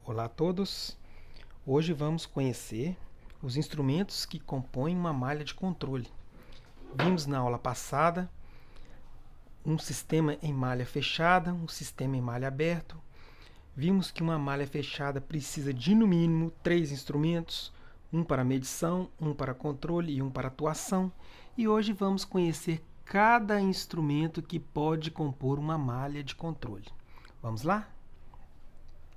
Olá a todos! Hoje vamos conhecer os instrumentos que compõem uma malha de controle. Vimos na aula passada um sistema em malha fechada, um sistema em malha aberto. Vimos que uma malha fechada precisa de, no mínimo, 3 instrumentos, um para medição, um para controle e um para atuação. E hoje vamos conhecer cada instrumento que pode compor uma malha de controle. Vamos lá?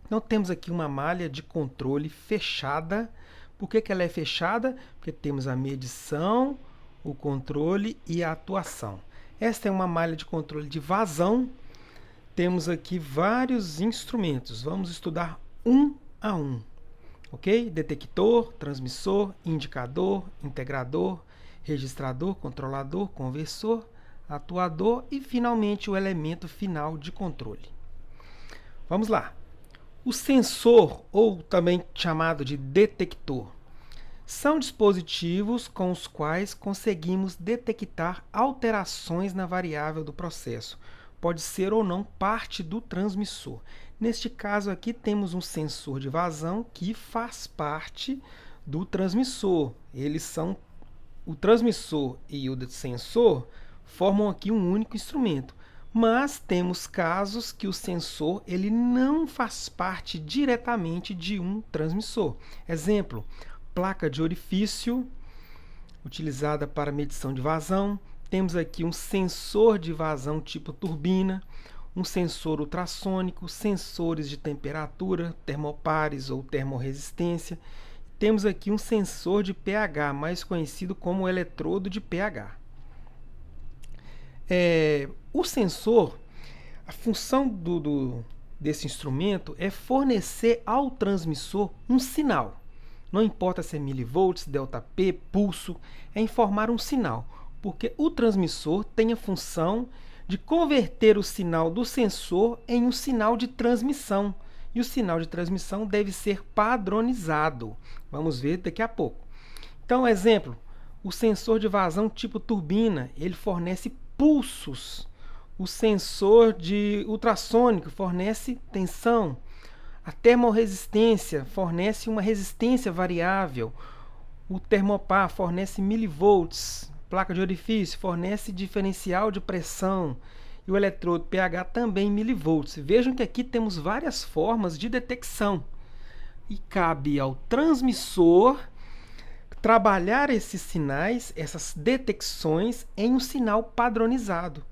Então, temos aqui uma malha de controle fechada. Por que ela é fechada? Porque temos a medição, o controle e a atuação. Esta é uma malha de controle de vazão. Temos aqui vários instrumentos. Vamos estudar um a um. Ok? Detector, transmissor, indicador, integrador, registrador, controlador, conversor, atuador e, finalmente, o elemento final de controle. Vamos lá. O sensor, ou também chamado de detector, são dispositivos com os quais conseguimos detectar alterações na variável do processo. Pode ser ou não parte do transmissor. Neste caso aqui temos um sensor de vazão que faz parte do transmissor. O transmissor e o sensor formam aqui um único instrumento. Mas temos casos que o sensor ele não faz parte diretamente de um transmissor. Exemplo, placa de orifício, utilizada para medição de vazão. Temos aqui um sensor de vazão tipo turbina, um sensor ultrassônico, sensores de temperatura, termopares ou termorresistência. Temos aqui um sensor de pH, mais conhecido como eletrodo de pH. O sensor, a função desse instrumento é fornecer ao transmissor um sinal. Não importa se é milivolts, ΔP, pulso, é informar um sinal, porque o transmissor tem a função de converter o sinal do sensor em um sinal de transmissão. E o sinal de transmissão deve ser padronizado. Vamos ver daqui a pouco. Então, exemplo, o sensor de vazão tipo turbina, ele fornece pulsos. O sensor de ultrassônico fornece tensão. A termorresistência fornece uma resistência variável. O termopar fornece milivolts. Placa de orifício fornece diferencial de pressão. E o eletrodo pH também milivolts. Vejam que aqui temos várias formas de detecção. E cabe ao transmissor trabalhar esses sinais, essas detecções, em um sinal padronizado.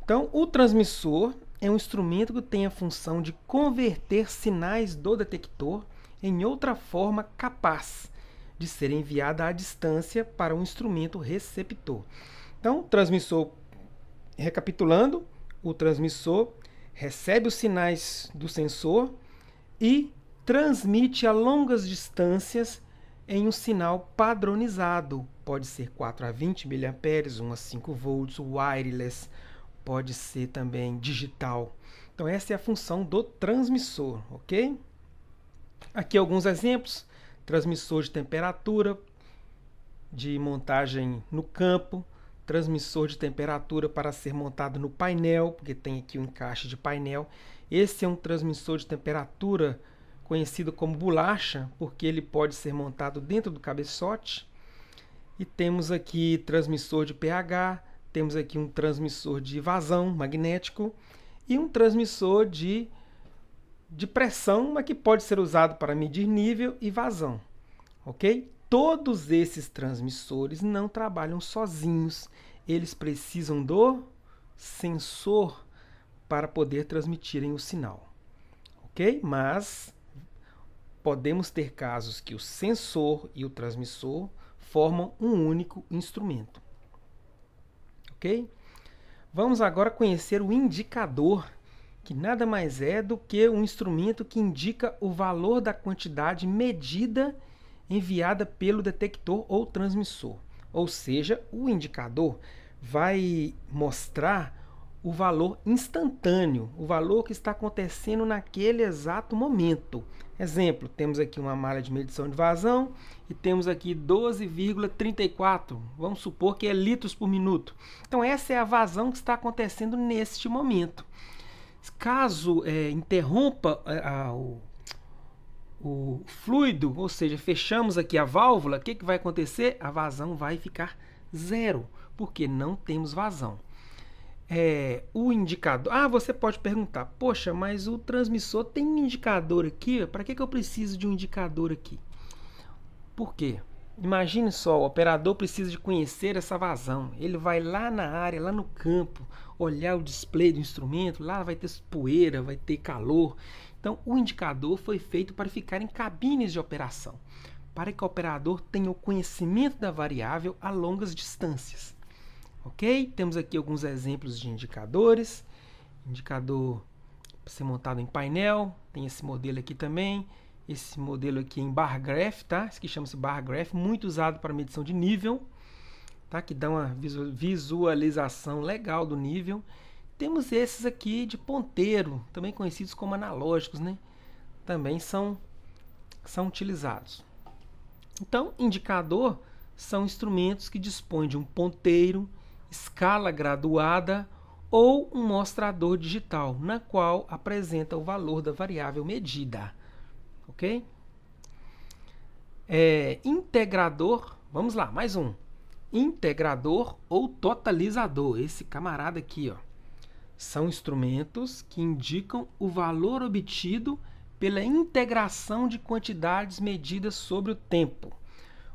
Então, o transmissor é um instrumento que tem a função de converter sinais do detector em outra forma capaz de ser enviada à distância para um instrumento receptor. Então, o transmissor, recapitulando, o transmissor recebe os sinais do sensor e transmite a longas distâncias em um sinal padronizado. Pode ser 4 a 20 mA, 1 a 5 volts, wireless, pode ser também digital. Então, essa é a função do transmissor, ok? Aqui alguns exemplos. Transmissor de temperatura, de montagem no campo. Transmissor de temperatura para ser montado no painel, porque tem aqui um encaixe de painel. Esse é um transmissor de temperatura conhecido como bolacha, porque ele pode ser montado dentro do cabeçote. E temos aqui transmissor de pH, temos aqui um transmissor de vazão magnético e um transmissor de pressão, mas que pode ser usado para medir nível e vazão. Ok? Todos esses transmissores não trabalham sozinhos, eles precisam do sensor para poder transmitirem o sinal. Ok? Mas podemos ter casos que o sensor e o transmissor formam um único instrumento. Ok? Vamos agora conhecer o indicador, que nada mais é do que um instrumento que indica o valor da quantidade medida enviada pelo detector ou transmissor. Ou seja, o indicador vai mostrar o valor instantâneo, o valor que está acontecendo naquele exato momento. Exemplo, temos aqui uma malha de medição de vazão e temos aqui 12,34. Vamos supor que é litros por minuto. Então, essa é a vazão que está acontecendo neste momento. Caso interrompa o fluido, ou seja, fechamos aqui a válvula, o que vai acontecer? A vazão vai ficar zero, porque não temos vazão. O indicador... você pode perguntar, poxa, mas o transmissor tem um indicador aqui, para que eu preciso de um indicador aqui? Por quê? Imagine só, o operador precisa de conhecer essa vazão. Ele vai lá na área, lá no campo, olhar o display do instrumento, lá vai ter poeira, vai ter calor. Então, o indicador foi feito para ficar em cabines de operação, para que o operador tenha o conhecimento da variável a longas distâncias. Ok? Temos aqui alguns exemplos de indicadores. Indicador para ser montado em painel, tem esse modelo aqui também. Esse modelo aqui em bar graph, tá? Esse aqui chama-se bar graph, muito usado para medição de nível, tá? Que dá uma visualização legal do nível. Temos esses aqui de ponteiro, também conhecidos como analógicos, né? Também são utilizados. Então, indicador são instrumentos que dispõem de um ponteiro, escala graduada ou um mostrador digital, na qual apresenta o valor da variável medida. Ok? Integrador, vamos lá, mais um. Integrador ou totalizador, esse camarada aqui, ó, são instrumentos que indicam o valor obtido pela integração de quantidades medidas sobre o tempo.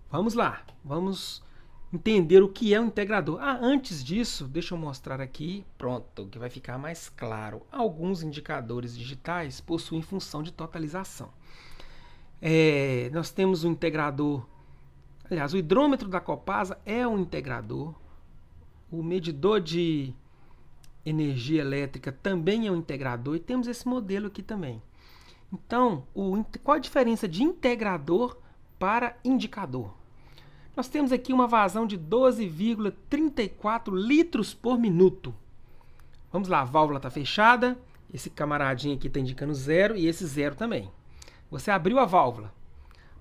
Vamos lá, vamos entender o que é um integrador. Antes disso, deixa eu mostrar aqui, pronto, que vai ficar mais claro. Alguns indicadores digitais possuem função de totalização. Nós temos um integrador, aliás, o hidrômetro da Copasa é um integrador, o medidor de energia elétrica também é um integrador, e temos esse modelo aqui também. Então, qual a diferença de integrador para indicador? Nós temos aqui uma vazão de 12,34 litros por minuto. Vamos lá, a válvula está fechada, esse camaradinho aqui está indicando 0 e esse 0 também. Você abriu a válvula.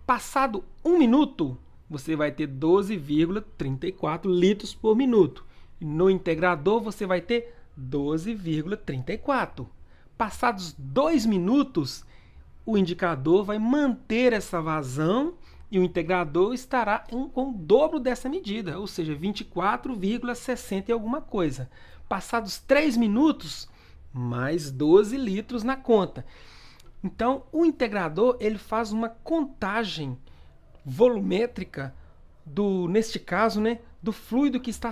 Passado 1 minuto, você vai ter 12,34 litros por minuto. E no integrador, você vai ter 12,34. Passados 2 minutos, o indicador vai manter essa vazão e o integrador estará com o dobro dessa medida, ou seja, 24,60 e alguma coisa. Passados 3 minutos, mais 12 litros na conta. Então, o integrador ele faz uma contagem volumétrica neste caso, né, do fluido que está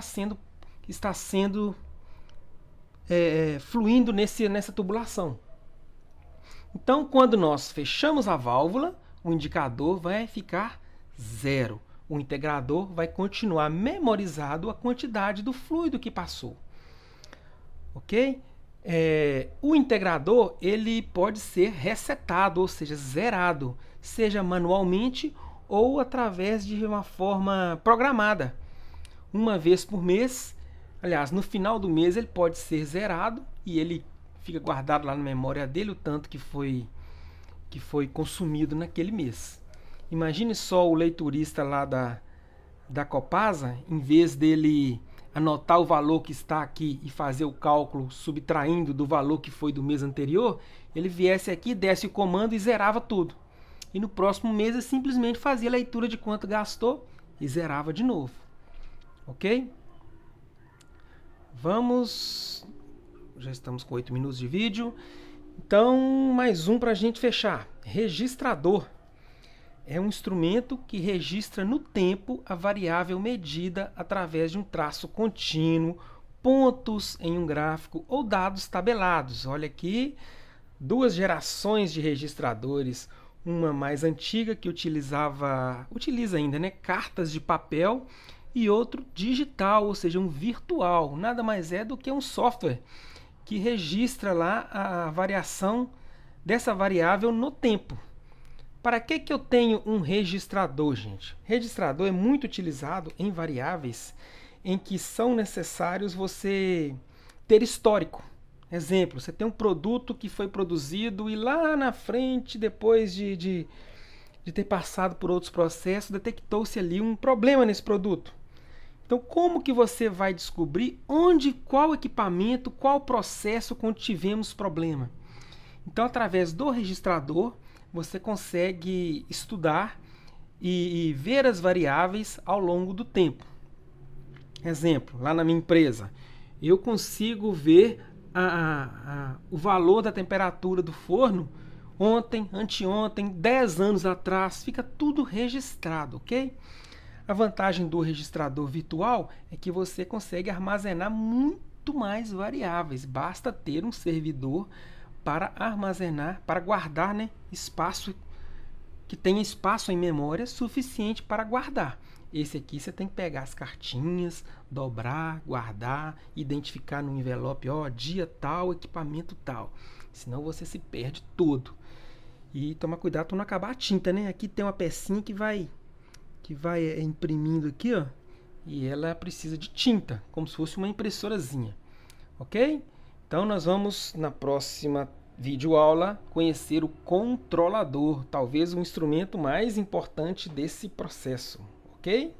fluindo nessa tubulação. Então, quando nós fechamos a válvula, o indicador vai ficar 0. O integrador vai continuar memorizado a quantidade do fluido que passou. Ok? O integrador ele pode ser resetado, ou seja, zerado, seja manualmente ou através de uma forma programada. Uma vez por mês, aliás, no final do mês ele pode ser zerado e ele fica guardado lá na memória dele o tanto que foi consumido naquele mês. Imagine só o leiturista lá da Copasa, em vez dele anotar o valor que está aqui e fazer o cálculo subtraindo do valor que foi do mês anterior, ele viesse aqui, desse o comando e zerava tudo. E no próximo mês ele simplesmente fazia a leitura de quanto gastou e zerava de novo. Ok? Já estamos com 8 minutos de vídeo. Então, mais um para a gente fechar. Registrador. É um instrumento que registra no tempo a variável medida através de um traço contínuo, pontos em um gráfico ou dados tabelados. Olha aqui, 2 gerações de registradores. Uma mais antiga que utiliza ainda, né, cartas de papel, e outro digital, ou seja, um virtual. Nada mais é do que um software que registra lá a variação dessa variável no tempo. Para que eu tenho um registrador, gente? Registrador é muito utilizado em variáveis em que são necessários você ter histórico. Exemplo, você tem um produto que foi produzido e lá na frente, depois de ter passado por outros processos, detectou-se ali um problema nesse produto. Então, como que você vai descobrir onde, qual equipamento, qual processo quando tivemos problema? Então, através do registrador, você consegue estudar e ver as variáveis ao longo do tempo. Exemplo, lá na minha empresa, eu consigo ver o valor da temperatura do forno ontem, anteontem, 10 anos atrás, fica tudo registrado, ok? A vantagem do registrador virtual é que você consegue armazenar muito mais variáveis. Basta ter um servidor para armazenar, para guardar, né, espaço, que tenha espaço em memória suficiente para guardar. Esse aqui você tem que pegar as cartinhas, dobrar, guardar, identificar no envelope, ó, dia tal, equipamento tal. Senão você se perde todo. E tomar cuidado para não acabar a tinta, né? Aqui tem uma pecinha que vai imprimindo aqui, ó, e ela precisa de tinta, como se fosse uma impressorazinha, ok? Então nós vamos na próxima videoaula conhecer o controlador, talvez o instrumento mais importante desse processo, ok?